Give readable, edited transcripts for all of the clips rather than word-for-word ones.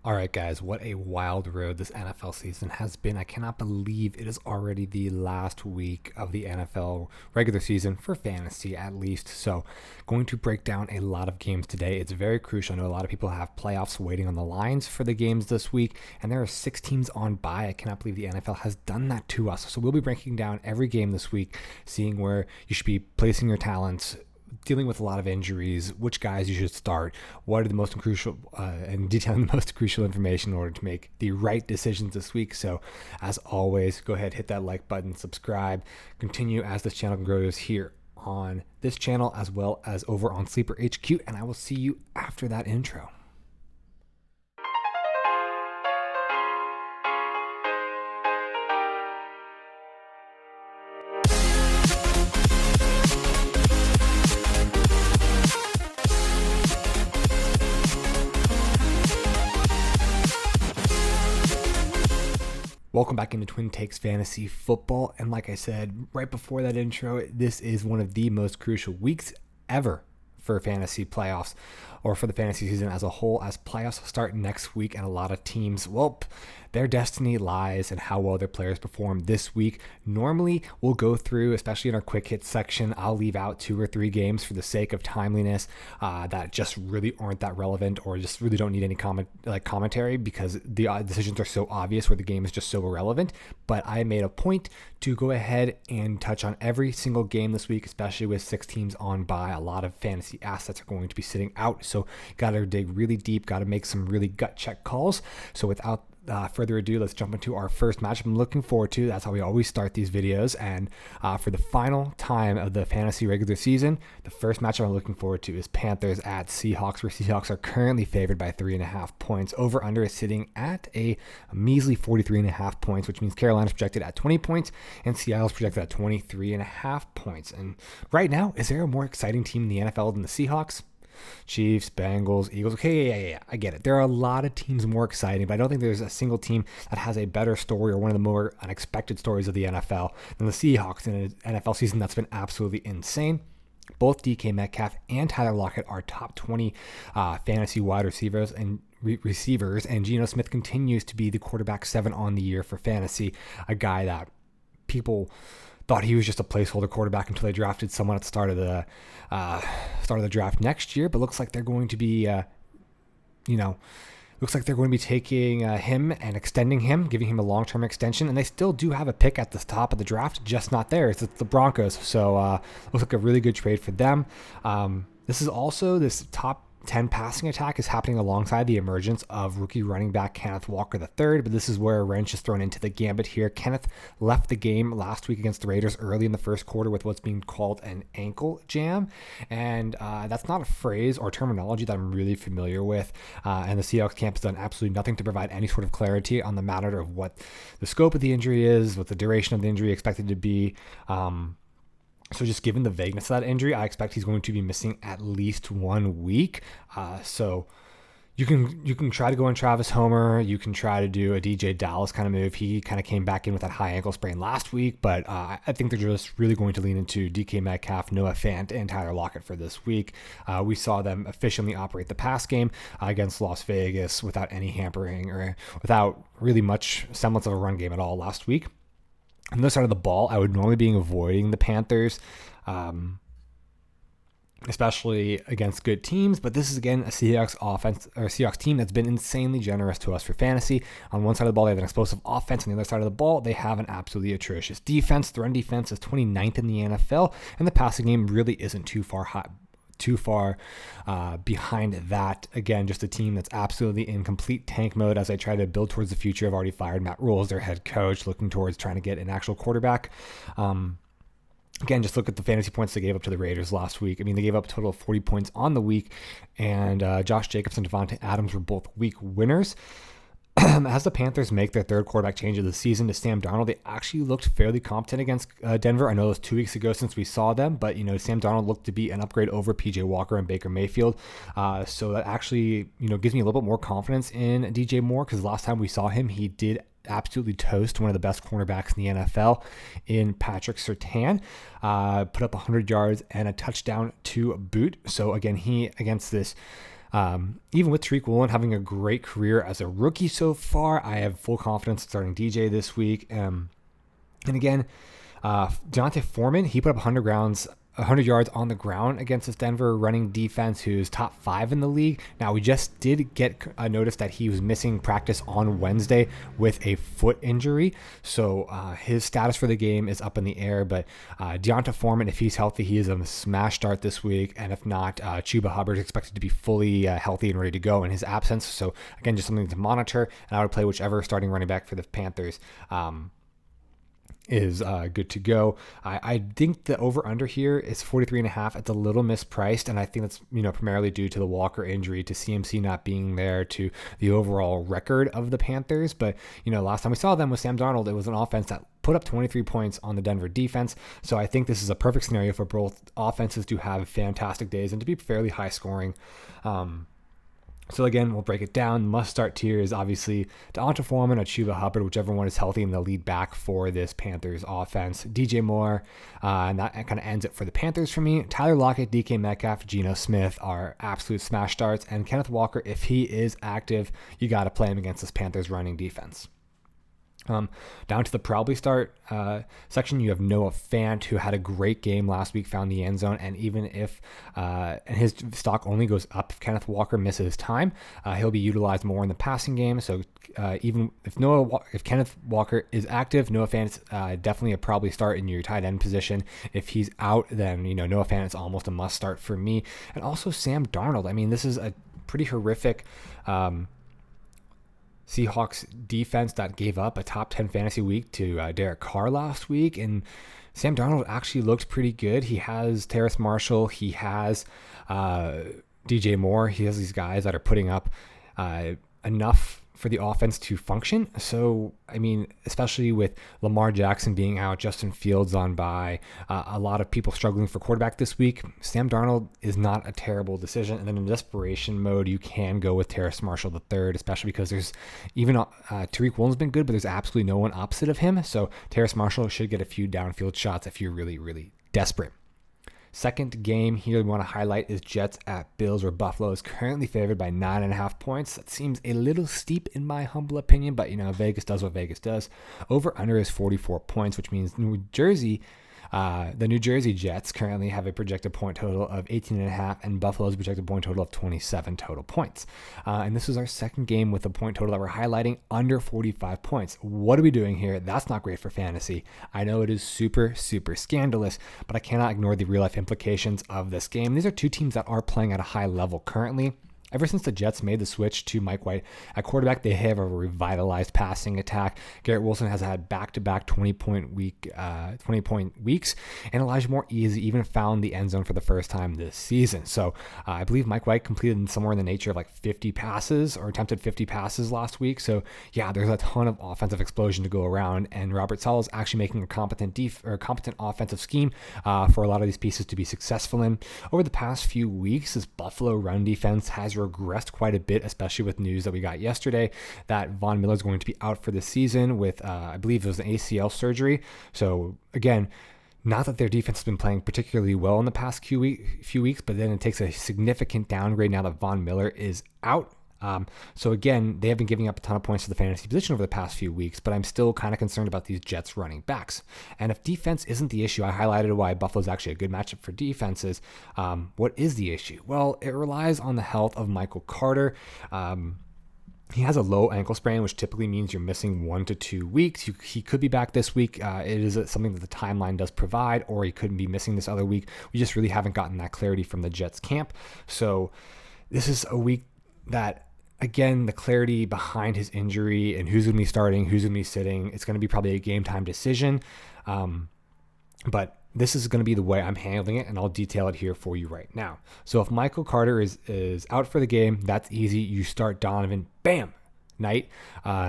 All right, guys, what a wild road this NFL season has been. I cannot believe it is already the last week of the NFL regular season for fantasy, at least. So, going to break down a lot of games today. It's very crucial. I know a lot of people have playoffs waiting on the lines for the games this week, and there are 6 teams on bye. I cannot believe the NFL has done that to us. So, we'll be breaking down every game this week, seeing where you should be placing your talents, dealing with a lot of injuries, which guys you should start, what are the most crucial, and detailing the most crucial information in order to make the right decisions this week. So as always, go ahead, hit that like button, subscribe, continue as this channel grows here on this channel as well as over on Sleeper HQ, and I will see you after that intro. Welcome back into TwinTakes Fantasy Football. And like I said right before that intro, this is one of the most crucial weeks ever for fantasy playoffs, or for the fantasy season as a whole, as playoffs start next week, and a lot of teams, well, their destiny lies in how well their players perform this week. Normally, we'll go through, especially in our quick hits section, I'll leave out 2 or 3 games for the sake of timeliness that just really aren't that relevant, or just really don't need any commentary, because the decisions are so obvious where the game is just so irrelevant. But I made a point to go ahead and touch on every single game this week, especially with 6 teams on bye. A lot of fantasy assets are going to be sitting out, so got to dig really deep, got to make some really gut check calls. So without further ado, let's jump into our first match I'm looking forward to. That's how we always start these videos. And for the final time of the fantasy regular season, the first match I'm looking forward to is Panthers at Seahawks, where Seahawks are currently favored by 3.5 points. Over under is sitting at a measly 43.5 points, which means Carolina's projected at 20 points and Seattle's projected at 23.5 points. And right now, is there a more exciting team in the NFL than the Seahawks? Chiefs, Bengals, Eagles. Okay, yeah, I get it. There are a lot of teams more exciting, but I don't think there's a single team that has a better story or one of the more unexpected stories of the NFL than the Seahawks in an NFL season that's been absolutely insane. Both DK Metcalf and Tyler Lockett are top 20 fantasy wide receivers, and Geno Smith continues to be the quarterback 7 on the year for fantasy, a guy that people thought he was just a placeholder quarterback until they drafted someone at the start of the draft next year. But looks like they're going to be, taking him and extending him, giving him a long-term extension. And they still do have a pick at the top of the draft, just not theirs. It's the Broncos. So looks like a really good trade for them. This top 10 passing attack is happening alongside the emergence of rookie running back Kenneth Walker III, but this is where a wrench is thrown into the gambit here. Kenneth left the game last week against the Raiders early in the first quarter with what's being called an ankle jam, and that's not a phrase or terminology that I'm really familiar with, and the Seahawks camp has done absolutely nothing to provide any sort of clarity on the matter of what the scope of the injury is, what the duration of the injury expected to be. So just given the vagueness of that injury, I expect he's going to be missing at least 1 week. So you can try to go on Travis Homer. You can try to do a DJ Dallas kind of move. He kind of came back in with that high ankle sprain last week, but I think they're just really going to lean into DK Metcalf, Noah Fant, and Tyler Lockett for this week. We saw them efficiently operate the pass game against Las Vegas without any hampering or without really much semblance of a run game at all last week. On this side of the ball, I would normally be avoiding the Panthers, especially against good teams. But this is, again, a Seahawks team that's been insanely generous to us for fantasy. On one side of the ball, they have an explosive offense. On the other side of the ball, they have an absolutely atrocious defense. The run defense is 29th in the NFL, and the passing game really isn't too far behind that. Again, just a team that's absolutely in complete tank mode as they try to build towards the future. I've already fired Matt Rule as their head coach, looking towards trying to get an actual quarterback. Again, just look at the fantasy points they gave up to the Raiders last week. I mean, they gave up a total of 40 points on the week, and Josh Jacobs and Devontae Adams were both week winners. As the Panthers make their third quarterback change of the season to Sam Darnold, they actually looked fairly competent against Denver. I know it was 2 weeks ago since we saw them, but Sam Darnold looked to be an upgrade over PJ Walker and Baker Mayfield. So that actually gives me a little bit more confidence in DJ Moore, because last time we saw him, he did absolutely toast one of the best cornerbacks in the NFL in Patrick Surtain. Put up 100 yards and a touchdown to boot. So again, he against this Even with Tariq Woolen having a great career as a rookie so far, I have full confidence in starting DJ this week. And again, Deontay Foreman, he put up 100 yards on the ground against this Denver running defense, who's top 5 in the league. Now, we just did get a notice that he was missing practice on Wednesday with a foot injury. So his status for the game is up in the air. But Deontay Foreman, if he's healthy, he is a smash start this week. And if not, Chuba Hubbard is expected to be fully healthy and ready to go in his absence. So again, just something to monitor. And I would play whichever starting running back for the Panthers is good to go. I think the over-under here is 43.5. It's a little mispriced, and I think that's primarily due to the Walker injury, to CMC not being there, to the overall record of the Panthers. But last time we saw them with Sam Darnold, it was an offense that put up 23 points on the Denver defense. So I think this is a perfect scenario for both offenses to have fantastic days and to be fairly high scoring. So again, we'll break it down. Must-start tier is obviously Deontay Foreman or Chuba Hubbard, whichever one is healthy and the lead back for this Panthers offense. DJ Moore, and that kind of ends it for the Panthers for me. Tyler Lockett, DK Metcalf, Geno Smith are absolute smash starts. And Kenneth Walker, if he is active, you got to play him against this Panthers running defense. Down to the probably start section, you have Noah Fant, who had a great game last week, found the end zone, and even if and his stock only goes up if Kenneth Walker misses time, he'll be utilized more in the passing game. So even if Kenneth Walker is active, Noah Fant is definitely a probably start in your tight end position. If he's out, then Noah Fant is almost a must start for me. And also Sam Darnold. I mean, this is a pretty horrific Seahawks defense that gave up a top 10 fantasy week to Derek Carr last week. And Sam Darnold actually looked pretty good. He has Terrace Marshall. He has DJ Moore. He has these guys that are putting up enough for the offense to function. So, I mean, especially with Lamar Jackson being out, Justin Fields on bye, a lot of people struggling for quarterback this week, Sam Darnold is not a terrible decision. And then in desperation mode, you can go with Terrace Marshall III, especially because there's even Tariq Woolen's been good, but there's absolutely no one opposite of him. So Terrace Marshall should get a few downfield shots if you're really, really desperate. Second game here we want to highlight is Jets at Bills, where Buffalo is currently favored by 9.5 points. That seems a little steep in my humble opinion, but Vegas does what Vegas does. Over under is 44 points, which means the New Jersey Jets currently have a projected point total of 18.5, and Buffalo's projected point total of 27 total points. And this is our second game with a point total that we're highlighting under 45 points. What are we doing here? That's not great for fantasy. I know it is super, super scandalous, but I cannot ignore the real life implications of this game. These are two teams that are playing at a high level currently. Ever since the Jets made the switch to Mike White at quarterback, they have a revitalized passing attack. Garrett Wilson has had back-to-back 20-point weeks, and Elijah Moore even found the end zone for the first time this season. So I believe Mike White completed somewhere in the nature of like 50 passes or attempted 50 passes last week. So yeah, there's a ton of offensive explosion to go around, and Robert Saleh is actually making a competent offensive scheme for a lot of these pieces to be successful in. Over the past few weeks, this Buffalo run defense has regressed quite a bit, especially with news that we got yesterday that Von Miller is going to be out for the season with, I believe it was an ACL surgery. So again, not that their defense has been playing particularly well in the past few weeks, but then it takes a significant downgrade now that Von Miller is out. So again, they have been giving up a ton of points to the fantasy position over the past few weeks, but I'm still kind of concerned about these Jets running backs. And if defense isn't the issue, I highlighted why Buffalo's actually a good matchup for defenses. What is the issue? Well, it relies on the health of Michael Carter. He has a low ankle sprain, which typically means you're missing 1 to 2 weeks. He could be back this week. It is something that the timeline does provide, or he could be missing this other week. We just really haven't gotten that clarity from the Jets camp. So this is a week that, again, the clarity behind his injury and who's going to be starting, who's going to be sitting, it's going to be probably a game time decision. But this is going to be the way I'm handling it, and I'll detail it here for you right now. So if Michael Carter is out for the game, that's easy. You start Donovan, bam, night.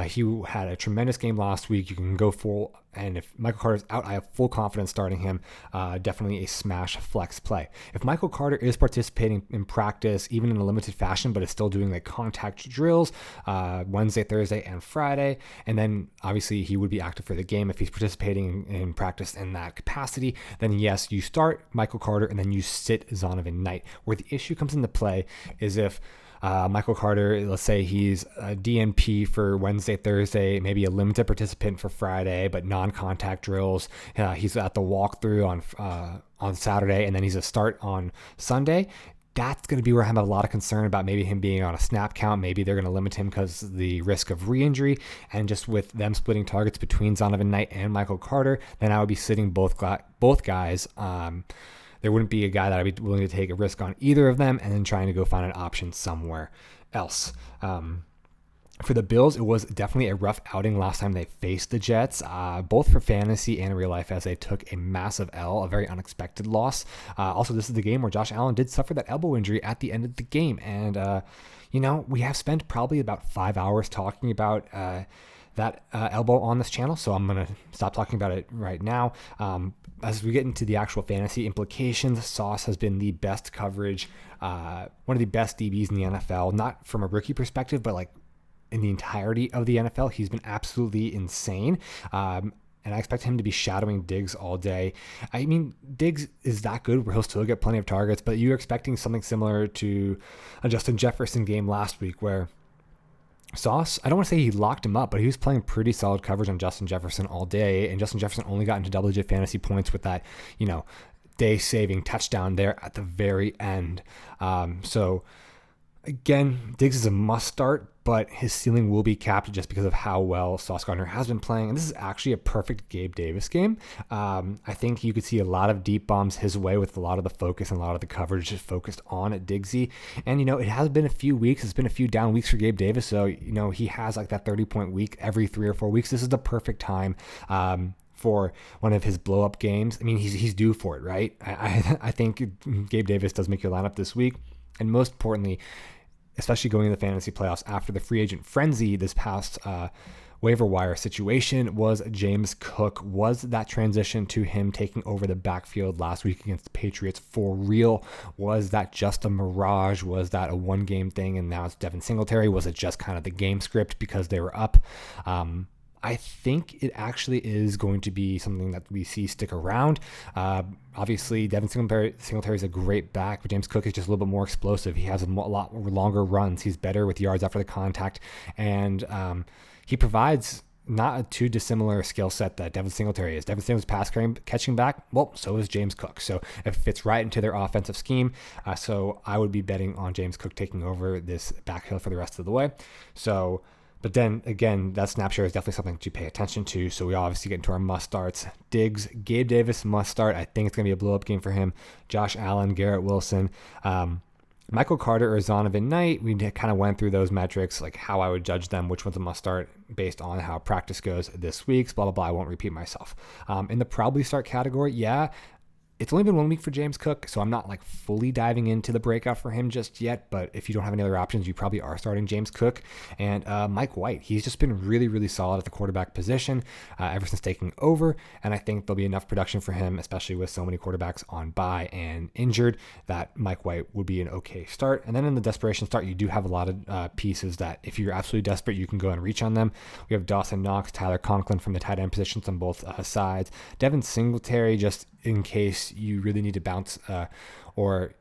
He had a tremendous game last week. You can go full, and if Michael Carter's out, I have full confidence starting him. Definitely a smash flex play. If Michael Carter is participating in practice, even in a limited fashion, but is still doing like contact drills Wednesday, Thursday, and Friday, and then obviously he would be active for the game if he's participating in practice in that capacity, then yes, you start Michael Carter and then you sit Zonovan Knight. Where the issue comes into play is if Michael Carter, let's say he's a DNP for Wednesday, Thursday, maybe a limited participant for Friday, but non-contact drills. He's at the walkthrough on Saturday, and then he's a start on Sunday. That's going to be where I have a lot of concern about maybe him being on a snap count. Maybe they're going to limit him because of the risk of re-injury. And just with them splitting targets between Zonovan Knight and Michael Carter, then I would be sitting both guys. There wouldn't be a guy that I'd be willing to take a risk on either of them and then trying to go find an option somewhere else. For the Bills, it was definitely a rough outing last time they faced the Jets, both for fantasy and real life, as they took a massive L, a very unexpected loss. Also, this is the game where Josh Allen did suffer that elbow injury at the end of the game. And, we have spent probably about 5 hours talking about that elbow on this channel, so I'm going to stop talking about it right now. As we get into the actual fantasy implications, Sauce has been the best coverage, one of the best DBs in the NFL, not from a rookie perspective, but like in the entirety of the NFL. He's been absolutely insane. And I expect him to be shadowing Diggs all day. I mean, Diggs is that good where he'll still get plenty of targets, but you're expecting something similar to a Justin Jefferson game last week where Sauce, I don't want to say he locked him up, but he was playing pretty solid coverage on Justin Jefferson all day, and Justin Jefferson only got into double-digit fantasy points with that, day-saving touchdown there at the very end. So again, Diggs is a must start, but his ceiling will be capped just because of how well Sauce Gardner has been playing. And this is actually a perfect Gabe Davis game. I think you could see a lot of deep bombs his way with a lot of the focus and a lot of the coverage just focused on Diggsy. And, it has been a few weeks. It's been a few down weeks for Gabe Davis. So, he has like that 30-point week every 3 or 4 weeks. This is the perfect time for one of his blow-up games. I mean, he's due for it, right? I think Gabe Davis does make your lineup this week. And most importantly, especially going into the fantasy playoffs after the free agent frenzy this past waiver wire situation, was James Cook. Was that transition to him taking over the backfield last week against the Patriots for real? Was that just a mirage? Was that a one-game thing and now it's Devin Singletary? Was it just kind of the game script because they were up? I think it actually is going to be something that we see stick around. Obviously, Devin Singletary is a great back, but James Cook is just a little bit more explosive. He has a lot longer runs. He's better with yards after the contact, and he provides not a too dissimilar skill set that Devin Singletary is. Devin Singletary's pass catching back, well, so is James Cook. So it fits right into their offensive scheme. So I would be betting on James Cook taking over this backfield for the rest of the way. But then again, that snap share is definitely something to pay attention to. So we obviously get into our must starts. Diggs, Gabe Davis must start. I think it's going to be a blow up game for him. Josh Allen, Garrett Wilson, Michael Carter or Zonovan Knight. We kind of went through those metrics, like how I would judge them, which one's a must start based on how practice goes this week. Blah, blah, blah. I won't repeat myself. In the probably start category, yeah. It's only been 1 week for James Cook, so I'm not like fully diving into the breakout for him just yet. But if you don't have any other options, you probably are starting James Cook. And Mike White, he's just been really, really solid at the quarterback position ever since taking over. And I think there'll be enough production for him, especially with so many quarterbacks on bye and injured, that Mike White would be an okay start. And then in the desperation start, you do have a lot of pieces that if you're absolutely desperate, you can go and reach on them. We have Dawson Knox, Tyler Conklin from the tight end positions on both sides. Devin Singletary, just in case you really need to bounce or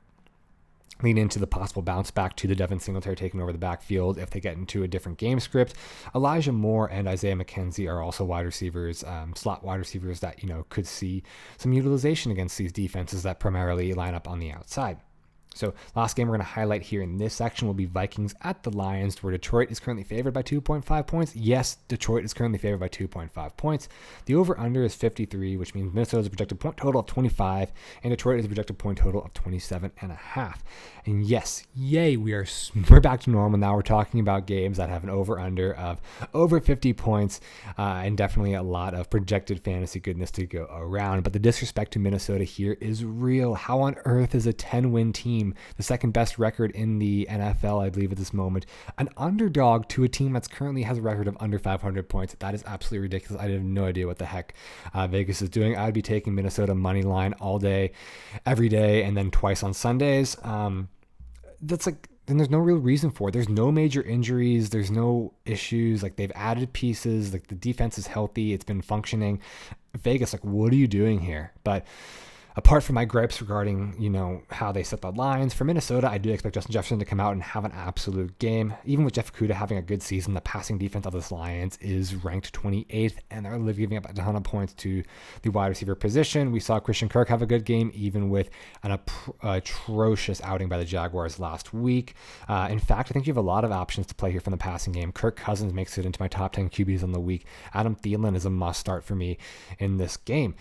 lean into the possible bounce back to the Devin Singletary taking over the backfield if they get into a different game script. Elijah Moore and Isaiah McKenzie are also wide receivers, slot wide receivers that, could see some utilization against these defenses that primarily line up on the outside. So last game we're going to highlight here in this section will be Vikings at the Lions, where Detroit is currently favored by 2.5 points. Yes, Detroit is currently favored by 2.5 points. The over-under is 53, which means Minnesota is a projected point total of 25, and Detroit is a projected point total of 27.5. And yes, yay, we're back to normal now. We're talking about games that have an over-under of over 50 points, and definitely a lot of projected fantasy goodness to go around. But the disrespect to Minnesota here is real. How on earth is a 10-win team, the second best record in the NFL, I believe at this moment, an underdog to a team that's currently has a record of under 500 points? That is absolutely ridiculous. I have no idea what the heck Vegas is doing. I'd be taking Minnesota money line all day, every day, and then twice on Sundays. That's like, then there's no real reason for it. There's no major injuries. There's no issues. Like, they've added pieces. Like, the defense is healthy. It's been functioning. Vegas, like, what are you doing here? But apart from my gripes regarding, how they set the lines, for Minnesota, I do expect Justin Jefferson to come out and have an absolute game. Even with Jeff Okudah having a good season, the passing defense of this Lions is ranked 28th, and they're giving up a ton of points to the wide receiver position. We saw Christian Kirk have a good game, even with an atrocious outing by the Jaguars last week. In fact, I think you have a lot of options to play here from the passing game. Kirk Cousins makes it into my top 10 QBs on the week. Adam Thielen is a must start for me in this game.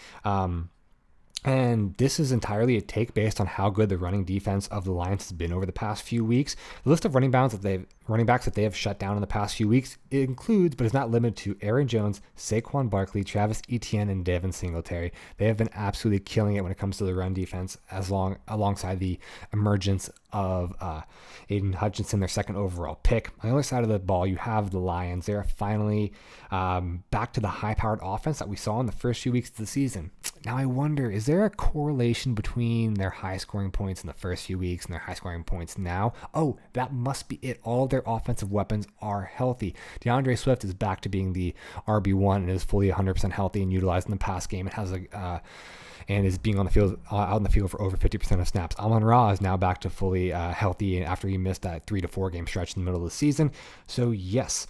And this is entirely a take based on how good the running defense of the Lions has been over the past few weeks. The list of running backs that they have shut down in the past few weeks includes, but is not limited to, Aaron Jones, Saquon Barkley, Travis Etienne, and Devin Singletary. They have been absolutely killing it when it comes to the run defense, alongside the emergence of Aiden Hutchinson, their second overall pick. On the other side of the ball, you have the Lions. They're finally back to the high-powered offense that we saw in the first few weeks of the season. Now, I wonder, is there a correlation between their high-scoring points in the first few weeks and their high-scoring points now? Oh, that must be it. All of their offensive weapons are healthy. DeAndre Swift is back to being the RB1 and is fully 100% healthy and utilized in the pass game. It has and is being on the field, out in the field for over 50% of snaps. Amon-Ra is now back to fully healthy after he missed that 3 to 4 game stretch in the middle of the season. So yes,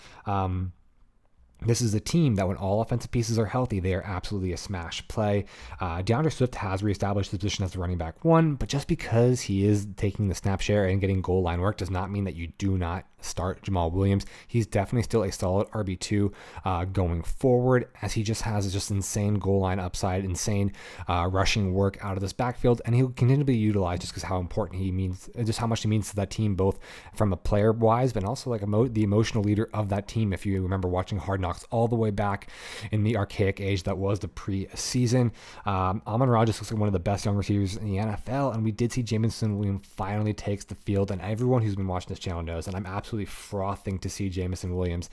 this is a team that when all offensive pieces are healthy, they are absolutely a smash play. DeAndre Swift has reestablished his position as the running back one, but just because he is taking the snap share and getting goal line work does not mean that you do not start Jamal Williams. He's definitely still a solid RB2 going forward, as he just has just insane goal line upside, insane rushing work out of this backfield, and he'll continue to be utilized just because how important he means, just how much he means to that team, both from a player wise, but also like the emotional leader of that team. If you remember watching Hard Knocks all the way back in the archaic age that was the preseason, Amon-Ra just looks like one of the best young receivers in the NFL, and we did see Jameson Williams finally takes the field, and everyone who's been watching this channel knows, and I'm absolutely frothing to see Jameson Williams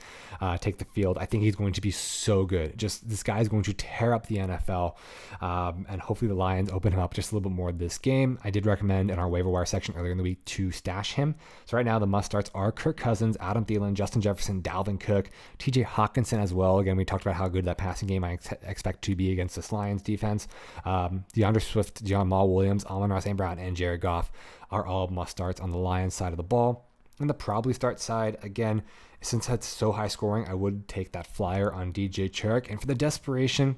take the field. I think he's going to be so good. Just this guy is going to tear up the NFL, and hopefully the Lions open him up just a little bit more this game. I did recommend in our waiver wire section earlier in the week to stash him. So right now the must starts are Kirk Cousins, Adam Thielen, Justin Jefferson, Dalvin Cook, TJ Hawkinson as well. Again, we talked about how good that passing game I expect to be against this Lions defense. DeAndre Swift, Jamal Williams, Amon-Ra St. Brown, and Jared Goff are all must starts on the Lions side of the ball. On the probably start side, again, since it's so high scoring, I would take that flyer on DJ Chark. And for the desperation,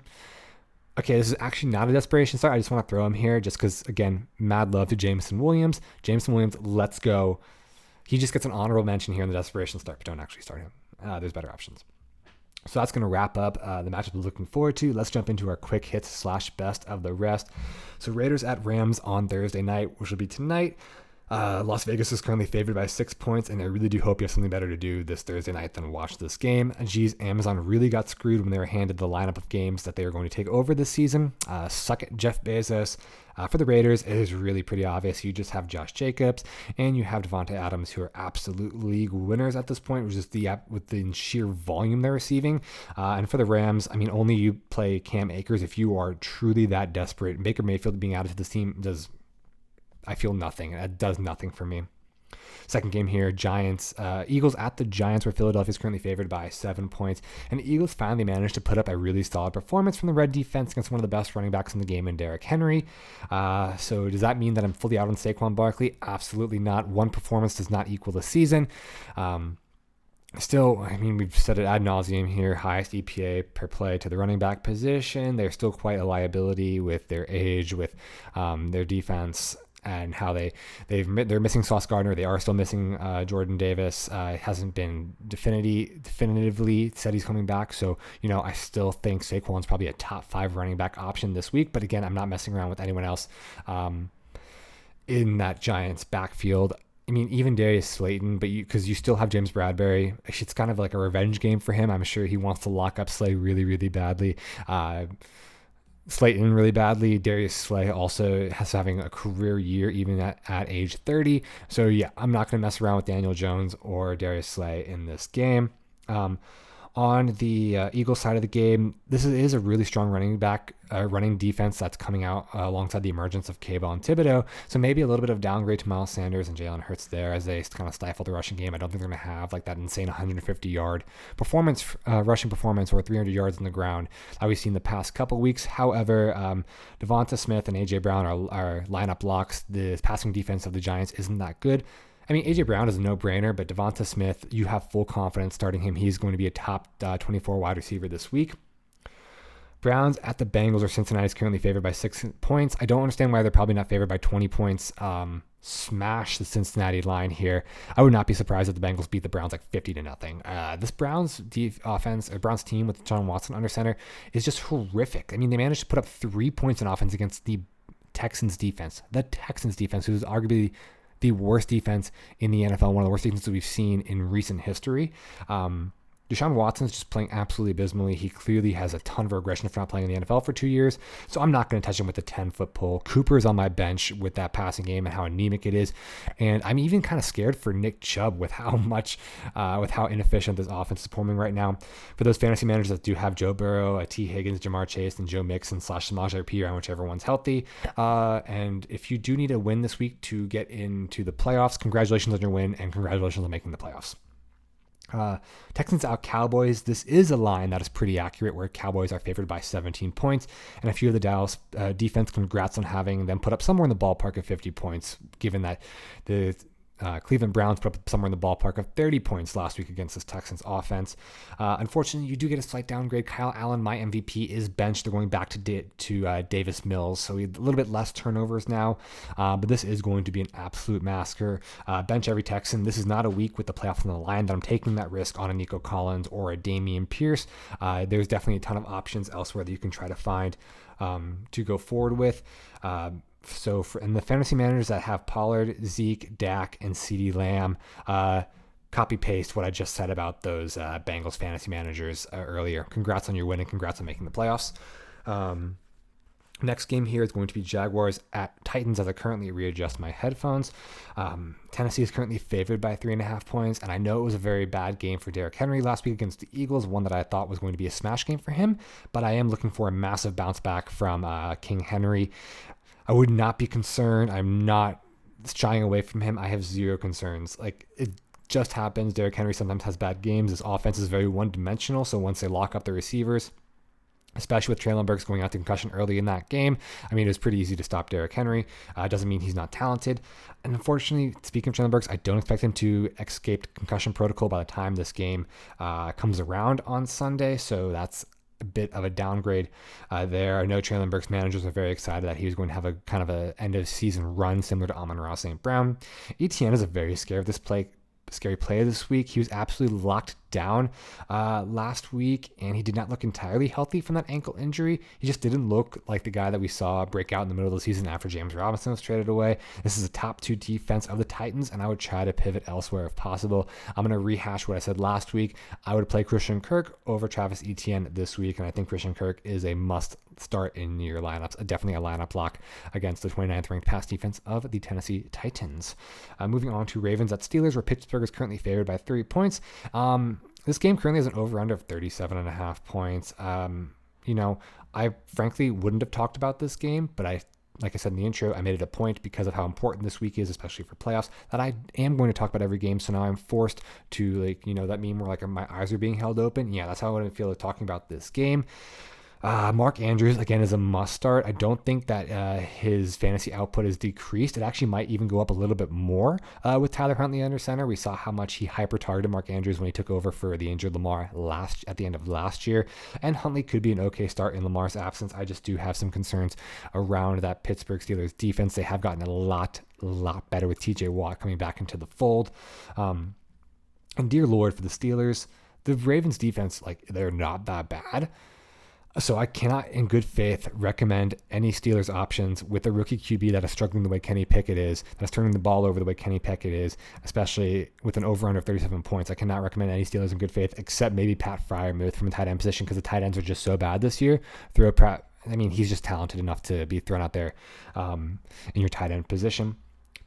okay, this is actually not a desperation start. I just want to throw him here just because, again, mad love to Jameson Williams. Jameson Williams, let's go. He just gets an honorable mention here in the desperation start, but don't actually start him. There's better options. So that's going to wrap up the matchup we're looking forward to. Let's jump into our quick hits / best of the rest. So Raiders at Rams on Thursday night, which will be tonight. Las Vegas is currently favored by 6 points, and I really do hope you have something better to do this Thursday night than watch this game. Geez, Amazon really got screwed when they were handed the lineup of games that they were going to take over this season. Suck it, Jeff Bezos. For the Raiders, it is really pretty obvious. You just have Josh Jacobs and you have Devontae Adams, who are absolute league winners at this point, which is with the sheer volume they're receiving. And for the Rams, I mean, only you play Cam Akers if you are truly that desperate. Baker Mayfield being added to this team I feel nothing. It does nothing for me. Second game here, Eagles at the Giants, where Philadelphia is currently favored by 7 points. And the Eagles finally managed to put up a really solid performance from the Red defense against one of the best running backs in the game in Derrick Henry. So does that mean that I'm fully out on Saquon Barkley? Absolutely not. One performance does not equal the season. Still, I mean, we've said it ad nauseum here, highest EPA per play to the running back position. They're still quite a liability with their age, with their defense, and how they're missing Sauce Gardner. They are still missing Jordan Davis. Hasn't been definitively said he's coming back. So, I still think Saquon's probably a top 5 running back option this week. But again, I'm not messing around with anyone else in that Giants backfield. I mean, even Darius Slayton, but because you still have James Bradbury, it's kind of like a revenge game for him. I'm sure he wants to lock up Slay really, really badly. Slayton really badly. Darius Slay also has having a career year even at age 30. So yeah, I'm not going to mess around with Daniel Jones or Darius Slay in this game. On the Eagles side of the game, this is a really strong running defense that's coming out alongside the emergence of Cable and Thibodeau. So maybe a little bit of downgrade to Miles Sanders and Jalen Hurts there as they kind of stifle the rushing game. I don't think they're going to have like that insane 150-yard rushing performance, or 300 yards on the ground that we've seen the past couple weeks. However, Devonta Smith and A.J. Brown are lineup locks. The passing defense of the Giants isn't that good. I mean, A.J. Brown is a no-brainer, but Devonta Smith, you have full confidence starting him. He's going to be a top 24 wide receiver this week. Browns at the Bengals, or Cincinnati is currently favored by 6 points. I don't understand why they're probably not favored by 20 points. Smash the Cincinnati line here. I would not be surprised if the Bengals beat the Browns like 50-0. This Browns Browns team with John Watson under center is just horrific. I mean, they managed to put up 3 points in offense against the Texans defense. The Texans defense, who's arguably the worst defense in the NFL, one of the worst defenses we've seen in recent history. Deshaun Watson's just playing absolutely abysmally. He clearly has a ton of regression for not playing in the NFL for 2 years, so I'm not going to touch him with a 10-foot pole. Cooper's on my bench with that passing game and how anemic it is, and I'm even kind of scared for Nick Chubb with how inefficient this offense is performing right now. For those fantasy managers that do have Joe Burrow, T. Higgins, Jamar Chase, and Joe Mixon / Samaje Perine, whichever one's healthy, and if you do need a win this week to get into the playoffs, congratulations on your win and congratulations on making the playoffs. Texans out Cowboys. This is a line that is pretty accurate, where Cowboys are favored by 17 points, and a few of the Dallas defense, congrats on having them put up somewhere in the ballpark of 50 points, given that the Cleveland Browns put up somewhere in the ballpark of 30 points last week against this Texans offense. Unfortunately, you do get a slight downgrade. Kyle Allen, my MVP, is benched. They're going back to Davis Mills, so a little bit less turnovers now, but this is going to be an absolute massacre. Bench every Texan. This is not a week with the playoffs on the line that I'm taking that risk on a Nico Collins or a Dameon Pierce. There's definitely a ton of options elsewhere that you can try to find to go forward with. So in the fantasy managers that have Pollard, Zeke, Dak, and CeeDee Lamb, copy paste what I just said about those Bengals fantasy managers earlier. Congrats on your win and congrats on making the playoffs. Next game here is going to be Jaguars at Titans as I currently readjust my headphones. Tennessee is currently favored by 3.5 points, and I know it was a very bad game for Derrick Henry last week against the Eagles, one that I thought was going to be a smash game for him, but I am looking for a massive bounce back from King Henry. I would not be concerned. I'm not shying away from him. I have zero concerns. Like, it just happens. Derrick Henry sometimes has bad games. His offense is very one-dimensional, so once they lock up the receivers, especially with Traylon Burks going out to concussion early in that game, I mean, it was pretty easy to stop Derrick Henry. Doesn't mean he's not talented. And unfortunately, speaking of Traylon Burks, I don't expect him to escape concussion protocol by the time this game comes around on Sunday, so that's a bit of a downgrade there. I know Traylon Burks managers are very excited that he was going to have a kind of a end of season run similar to Amon-Ra St. Brown. Etienne is a very scary play this week. He was absolutely locked down last week, and he did not look entirely healthy from that ankle injury. He just didn't look like the guy that we saw break out in the middle of the season after James Robinson was traded away. This is a top 2 defense of the Titans, and I would try to pivot elsewhere if possible. I'm going to rehash what I said last week. I would play Christian Kirk over Travis Etienne this week, and I think Christian Kirk is a must start in your lineups. Definitely a lineup lock against the 29th ranked pass defense of the Tennessee Titans. Moving on to Ravens at Steelers, where Pittsburgh is currently favored by 3 points. This game currently has an over-under of 37.5 points. I frankly wouldn't have talked about this game, but like I said in the intro, I made it a point because of how important this week is, especially for playoffs, that I am going to talk about every game. So now I'm forced to, that meme where my eyes are being held open. Yeah, that's how I feel like talking about this game. Mark Andrews, again, is a must start. I don't think that his fantasy output is decreased. It actually might even go up a little bit more with Tyler Huntley under center. We saw how much he hyper-targeted Mark Andrews when he took over for the injured Lamar at the end of last year. And Huntley could be an okay start in Lamar's absence. I just do have some concerns around that Pittsburgh Steelers defense. They have gotten a lot better with TJ Watt coming back into the fold. And dear Lord, for the Steelers, the Ravens defense, they're not that bad. So I cannot, in good faith, recommend any Steelers options with a rookie QB that is struggling the way Kenny Pickett is, that is turning the ball over the way Kenny Pickett is, especially with an over-under of 37 points. I cannot recommend any Steelers in good faith, except maybe Pat Freiermuth from the tight end position, because the tight ends are just so bad this year. He's just talented enough to be thrown out there in your tight end position.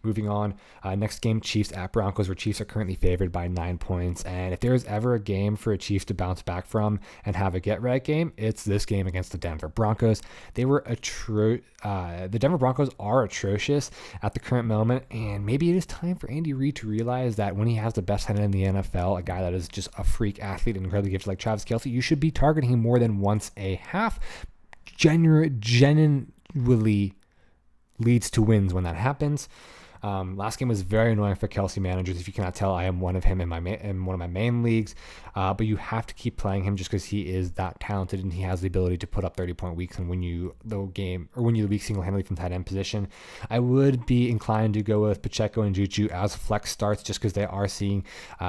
Moving on, next game, Chiefs at Broncos, where Chiefs are currently favored by 9 points. And if there's ever a game for a Chiefs to bounce back from and have a get-right game, it's this game against the Denver Broncos. They were the Denver Broncos are atrocious at the current moment, and maybe it is time for Andy Reid to realize that when he has the best tight end in the NFL, a guy that is just a freak athlete and incredibly gifted like Travis Kelce, you should be targeting him more than once a half. Genuinely leads to wins when that happens. Last game was very annoying for Kelce managers. If you cannot tell, I am one of him in one of my main leagues. But you have to keep playing him just because he is that talented and he has the ability to put up 30-point weeks and win you the week single-handedly from tight end position. I would be inclined to go with Pacheco and Juju as flex starts just because they are seeing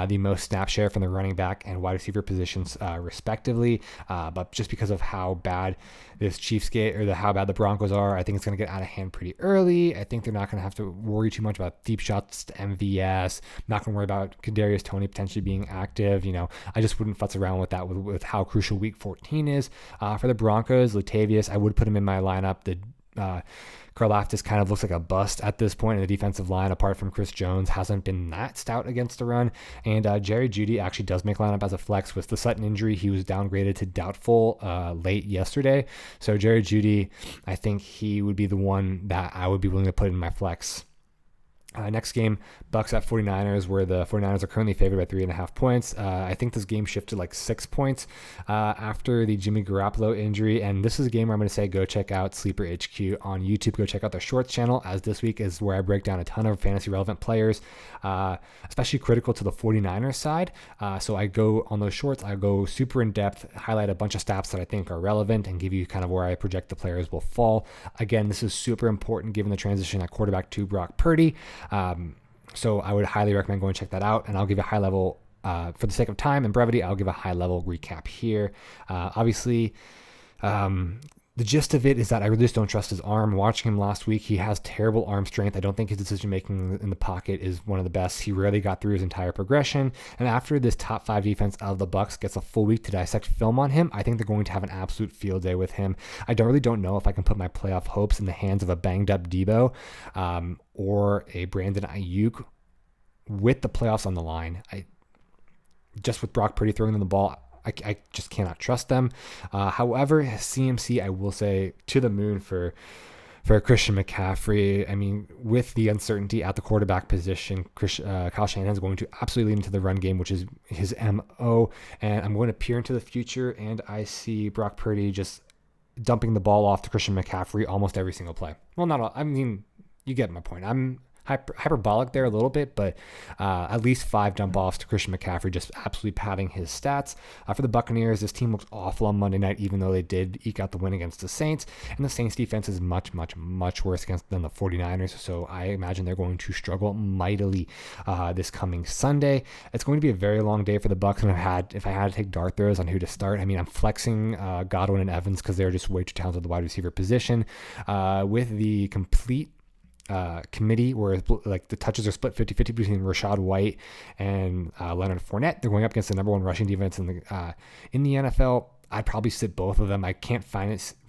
the most snap share from the running back and wide receiver positions respectively. But just because of how bad this Chiefs game how bad the Broncos are, I think it's going to get out of hand pretty early. I think they're not going to have to worry too much about deep shots to MVS. Not going to worry about Kadarius Toney potentially being active. I just wouldn't futz around with that with how crucial Week 14 is. For the Broncos, Latavius, I would put him in my lineup. Karlaftis kind of looks like a bust at this point in the defensive line, apart from Chris Jones, hasn't been that stout against the run. And Jerry Jeudy actually does make lineup as a flex. With the Sutton injury, he was downgraded to doubtful late yesterday. So Jerry Jeudy, I think he would be the one that I would be willing to put in my flex. Next game, Bucks at 49ers, where the 49ers are currently favored by 3.5 points. I think this game shifted like 6 points after the Jimmy Garoppolo injury. And this is a game where I'm going to say go check out Sleeper HQ on YouTube. Go check out their Shorts channel, as this week is where I break down a ton of fantasy relevant players, especially critical to the 49ers side. So I go on those Shorts, I go super in depth, highlight a bunch of stats that I think are relevant, and give you kind of where I project the players will fall. Again, this is super important given the transition at quarterback to Brock Purdy. So I would highly recommend going check that out, and I'll give a high level, for the sake of time and brevity, I'll give a high level recap here. Obviously, the gist of it is that I really just don't trust his arm. Watching him last week, he has terrible arm strength. I don't think his decision-making in the pocket is one of the best. He rarely got through his entire progression. And after this top 5 defense of the Bucs gets a full week to dissect film on him, I think they're going to have an absolute field day with him. I really don't know if I can put my playoff hopes in the hands of a banged-up Debo or a Brandon Ayuk with the playoffs on the line. Just with Brock Purdy throwing them the ball, I just cannot trust them. However, CMC, I will say, to the moon for Christian McCaffrey. I mean, with the uncertainty at the quarterback position, Kyle Shanahan is going to absolutely lean into the run game, which is his MO. And I'm going to peer into the future, and I see Brock Purdy just dumping the ball off to Christian McCaffrey almost every single play. Well, not all. I mean, you get my point. I'm hyperbolic there a little bit, but at least 5 dump offs to Christian McCaffrey, just absolutely padding his stats. For the Buccaneers, this team looks awful on Monday night, even though they did eke out the win against the Saints. And the Saints defense is much, much, much worse than the 49ers. So I imagine they're going to struggle mightily this coming Sunday. It's going to be a very long day for the Bucs. And if I had to take dart throws on who to start, I mean, I'm flexing Godwin and Evans because they're just way too talented at the wide receiver position. With the complete committee where like the touches are split 50-50 between Rashad White and Leonard Fournette. They're going up against the number 1 rushing defense in the NFL. I'd probably sit both of them. I can't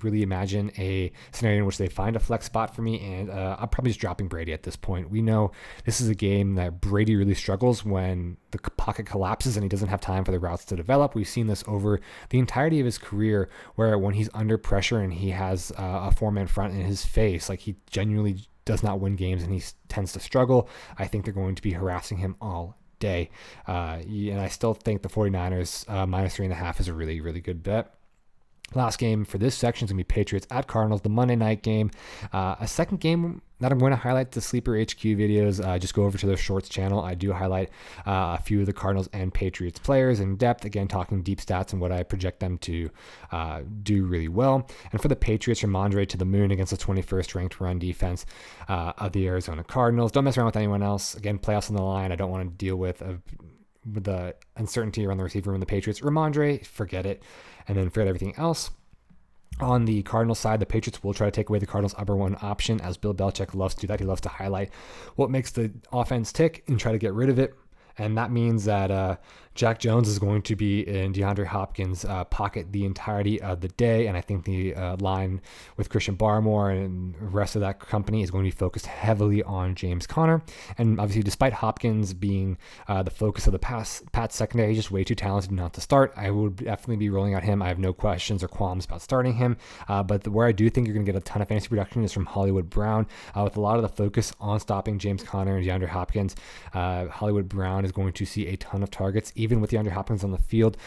really imagine a scenario in which they find a flex spot for me, and I'm probably just dropping Brady at this point. We know this is a game that Brady really struggles when the pocket collapses and he doesn't have time for the routes to develop. We've seen this over the entirety of his career, where when he's under pressure and he has a 4-man front in his face, like he genuinely does not win games and he tends to struggle. I think they're going to be harassing him all day. And I still think the 49ers minus 3.5 is a really, really good bet. Last game for this section is going to be Patriots at Cardinals, the Monday night game. A second game that I'm going to highlight the Sleeper HQ videos. Just go over to their Shorts channel. I do highlight a few of the Cardinals and Patriots players in depth, again, talking deep stats and what I project them to do really well. And for the Patriots, Ramondre to the moon against the 21st ranked run defense of the Arizona Cardinals. Don't mess around with anyone else. Again, playoffs on the line. I don't want to deal with the uncertainty around the receiver room in the Patriots. Ramondre, forget it. And then forget everything else. On the Cardinals side, the Patriots will try to take away the Cardinals' upper 1 option, as Bill Belichick loves to do that. He loves to highlight what makes the offense tick and try to get rid of it. And that means that Jack Jones is going to be in DeAndre Hopkins' pocket the entirety of the day. And I think the line with Christian Barmore and the rest of that company is going to be focused heavily on James Conner. And obviously, despite Hopkins being the focus of the Pats secondary, he's just way too talented not to start. I would definitely be rolling out him. I have no questions or qualms about starting him. But where I do think you're going to get a ton of fantasy production is from Hollywood Brown. With a lot of the focus on stopping James Conner and DeAndre Hopkins, Hollywood Brown is going to see a ton of targets. Even with DeAndre Hopkins on the field,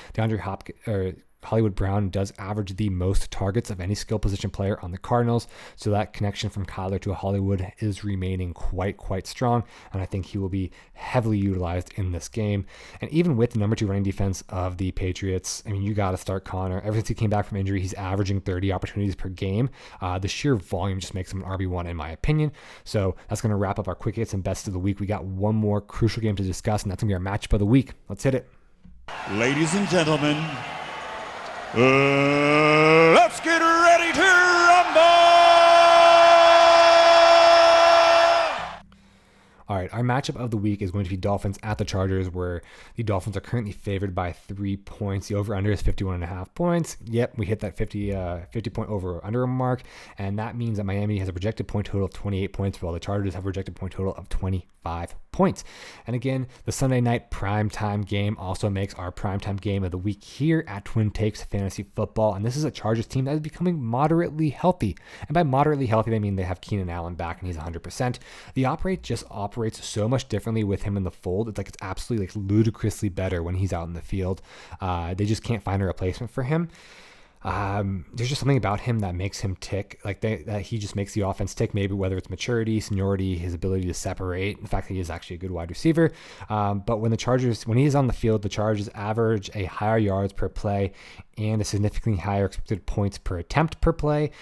Hollywood Brown does average the most targets of any skill position player on the Cardinals. So that connection from Kyler to Hollywood is remaining quite strong. And I think he will be heavily utilized in this game. And even with the number 2 running defense of the Patriots, I mean, you got to start Connor. Ever since he came back from injury, he's averaging 30 opportunities per game. The sheer volume just makes him an RB1 in my opinion. So that's going to wrap up our quick hits and best of the week. We got one more crucial game to discuss, and that's going to be our matchup of the week. Let's hit it. Ladies and gentlemen, let's get ready to rumble! All right, our matchup of the week is going to be Dolphins at the Chargers, where the Dolphins are currently favored by 3 points. The over-under is 51.5 points. Yep, we hit that 50-point over-under mark, and that means that Miami has a projected point total of 28 points, while the Chargers have a projected point total of 25 points. And again, the Sunday night primetime game also makes our primetime game of the week here at TwinTakes Fantasy Football, and this is a Chargers team that is becoming moderately healthy. And by moderately healthy, I mean they have Keenan Allen back, and he's 100%. The operates so much differently with him in the fold. It's absolutely ludicrously better when he's out in the field. They just can't find a replacement for him. There's just something about him that makes him tick, that he just makes the offense tick, maybe whether it's maturity, seniority, his ability to separate, the fact that he is actually a good wide receiver. But when he is on the field, the Chargers average a higher yards per play and a significantly higher expected points per attempt per play.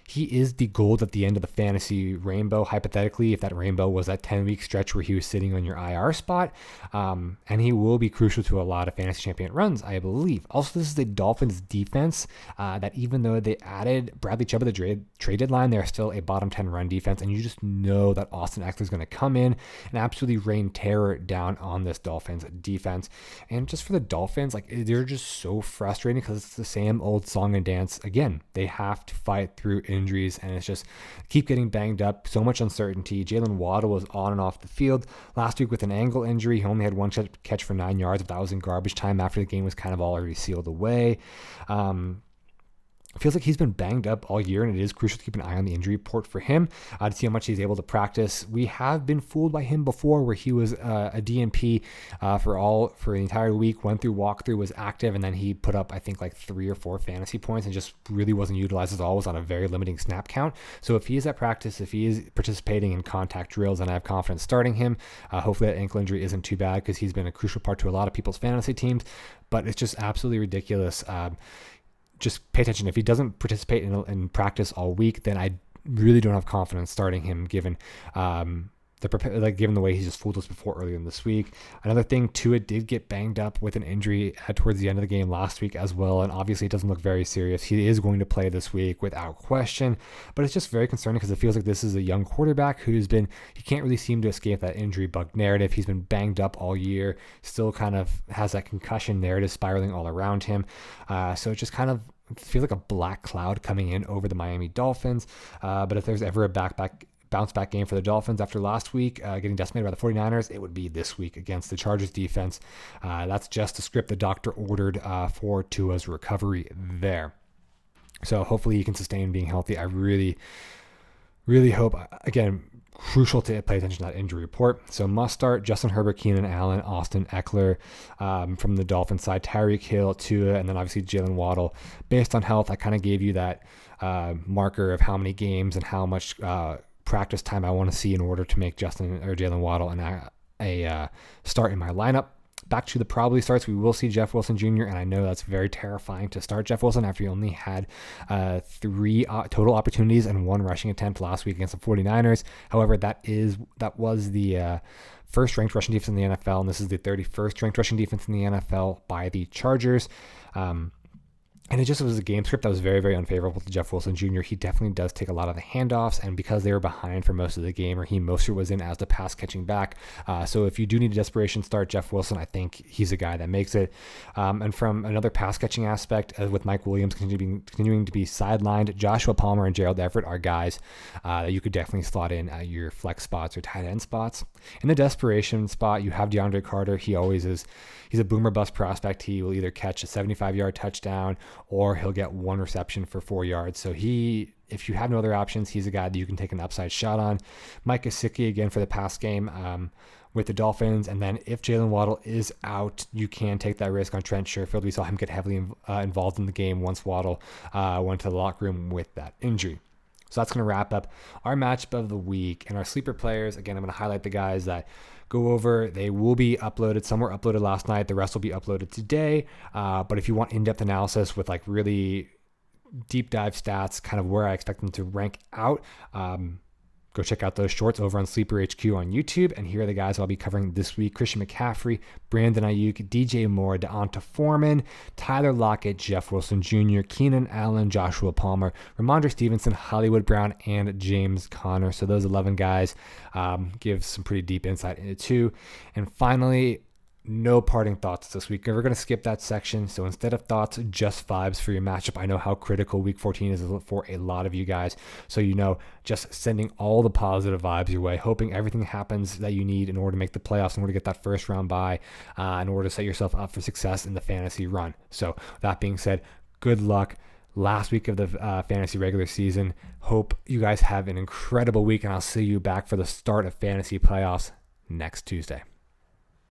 He is the gold at the end of the fantasy rainbow, hypothetically, if that rainbow was that 10-week stretch where he was sitting on your IR spot. And he will be crucial to a lot of fantasy champion runs, I believe. Also, this is the Dolphins defense that even though they added Bradley Chubb at the trade deadline, they're still a bottom 10 run defense. And you just know that Austin Eckler is going to come in and absolutely rain terror down on this Dolphins defense. And just for the Dolphins, they're just so frustrating because it's the same old song and dance. Again, they have to fight through injuries, and it's just keep getting banged up. So much uncertainty. Jalen Waddle was on and off the field last week with an ankle injury. He only had one catch for 9 yards, but that was in garbage time after the game was kind of already sealed away. It feels like he's been banged up all year, and it is crucial to keep an eye on the injury report for him to see how much he's able to practice. We have been fooled by him before, where he was a DNP for the entire week, went through walkthrough, was active, and then he put up, I think, 3 or 4 fantasy points and just really wasn't utilized at all, was on a very limiting snap count. So if he is at practice, if he is participating in contact drills, then I have confidence starting him. Hopefully that ankle injury isn't too bad, because he's been a crucial part to a lot of people's fantasy teams, but it's just absolutely ridiculous. Just pay attention. If he doesn't participate in practice all week, then I really don't have confidence starting him, given given the way he's just fooled us before earlier in this week. Another thing, Tua did get banged up with an injury towards the end of the game last week as well, and obviously it doesn't look very serious. He is going to play this week without question, but it's just very concerning because it feels like this is a young quarterback he can't really seem to escape that injury bug narrative. He's been banged up all year, still kind of has that concussion narrative spiraling all around him. So it just kind of feels like a black cloud coming in over the Miami Dolphins. But if there's ever a bounce back game for the Dolphins after last week getting decimated by the 49ers, it would be this week against the Chargers defense. That's just the script the doctor ordered for Tua's recovery there. So hopefully he can sustain being healthy. I really, really hope, again, crucial to pay attention to that injury report. So must start Justin Herbert, Keenan Allen, Austin Eckler from the Dolphins side, Tyreek Hill, Tua, and then obviously Jalen Waddle. Based on health, I kind of gave you that marker of how many games and how much practice time I want to see in order to make Justin or Jalen Waddle a start in my lineup. Back to the probably starts, we will see Jeff Wilson Jr., and I know that's very terrifying to start Jeff Wilson after he only had 3 total opportunities and 1 rushing attempt last week against the 49ers. However, that was the first ranked rushing defense in the NFL, and this is the 31st ranked rushing defense in the NFL by the Chargers. And it just was a game script that was very, very unfavorable to Jeff Wilson Jr. He definitely does take a lot of the handoffs, and because they were behind for most of the game, Raheem Mostert was in as the pass catching back. So if you do need a desperation start, Jeff Wilson, I think he's a guy that makes it. And from another pass catching aspect, with Mike Williams continuing to be sidelined, Joshua Palmer and Gerald Everett are guys that you could definitely slot in at your flex spots or tight end spots. In the desperation spot, you have DeAndre Carter. He always is. He's a boomer bust prospect. He will either catch a 75-yard touchdown or he'll get one reception for 4 yards. So if you have no other options, he's a guy that you can take an upside shot on. Mike Gesicki again for the pass game with the Dolphins. And then if Jalen Waddle is out, you can take that risk on Trent Sherfield. We saw him get heavily involved in the game once Waddle went to the locker room with that injury. So that's going to wrap up our matchup of the week and our sleeper players. Again, I'm going to highlight the guys that go over. They will be uploaded. Some were uploaded last night. The rest will be uploaded today. But if you want in-depth analysis with like really deep dive stats, kind of where I expect them to rank out, go check out those shorts over on Sleeper HQ on YouTube. And here are the guys I'll be covering this week: Christian McCaffrey, Brandon Ayuk, DJ Moore, Deonta Foreman, Tyler Lockett, Jeff Wilson Jr., Keenan Allen, Joshua Palmer, Ramondre Stevenson, Hollywood Brown, and James Conner. So those 11 guys give some pretty deep insight into two. And finally, no parting thoughts this week. We're going to skip that section. So instead of thoughts, just vibes for your matchup. I know how critical week 14 is for a lot of you guys. So, just sending all the positive vibes your way, hoping everything happens that you need in order to make the playoffs, in order to get that first round bye, in order to set yourself up for success in the fantasy run. So that being said, good luck. Last week of the fantasy regular season. Hope you guys have an incredible week, and I'll see you back for the start of fantasy playoffs next Tuesday.